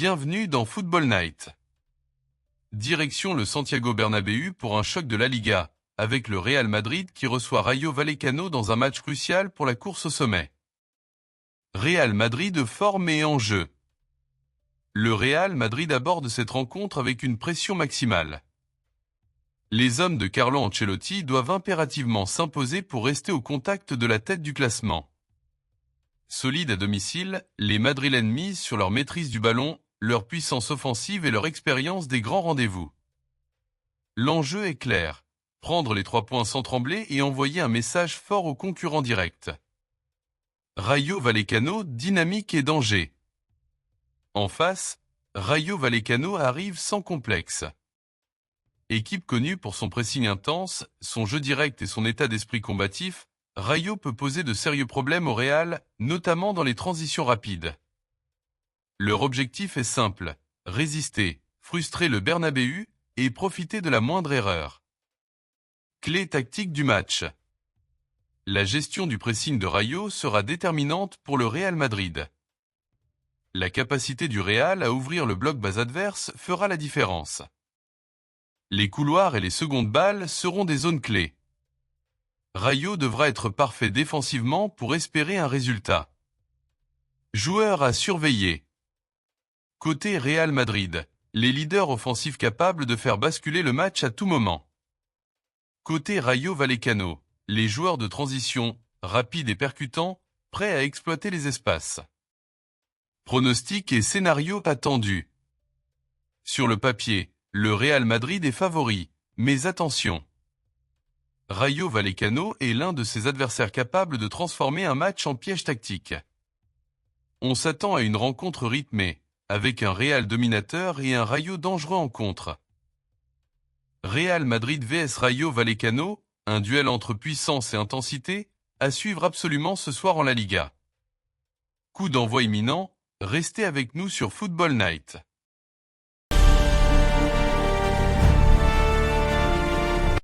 Bienvenue dans Football Night. Direction le Santiago Bernabéu pour un choc de la Liga, avec le Real Madrid qui reçoit Rayo Vallecano dans un match crucial pour la course au sommet. Real Madrid forme et en jeu. Le Real Madrid aborde cette rencontre avec une pression maximale. Les hommes de Carlo Ancelotti doivent impérativement s'imposer pour rester au contact de la tête du classement. Solides à domicile, les Madrilènes misent sur leur maîtrise du ballon, leur puissance offensive et leur expérience des grands rendez-vous. L'enjeu est clair, prendre les 3 points sans trembler et envoyer un message fort aux concurrents directs. Rayo Vallecano, dynamique et danger. En face, Rayo Vallecano arrive sans complexe. Équipe connue pour son pressing intense, son jeu direct et son état d'esprit combatif, Rayo peut poser de sérieux problèmes au Real, notamment dans les transitions rapides. Leur objectif est simple, résister, frustrer le Bernabéu et profiter de la moindre erreur. Clé tactique du match. La gestion du pressing de Rayo sera déterminante pour le Real Madrid. La capacité du Real à ouvrir le bloc bas adverse fera la différence. Les couloirs et les secondes balles seront des zones clés. Rayo devra être parfait défensivement pour espérer un résultat. Joueurs à surveiller. Côté Real Madrid, les leaders offensifs capables de faire basculer le match à tout moment. Côté Rayo Vallecano, les joueurs de transition, rapides et percutants, prêts à exploiter les espaces. Pronostics et scénarios attendus. Sur le papier, le Real Madrid est favori, mais attention. Rayo Vallecano est l'un de ses adversaires capables de transformer un match en piège tactique. On s'attend à une rencontre rythmée, avec un Real dominateur et un Rayo dangereux en contre. Real Madrid vs Rayo Vallecano, un duel entre puissance et intensité, à suivre absolument ce soir en La Liga. Coup d'envoi imminent, restez avec nous sur Football Night.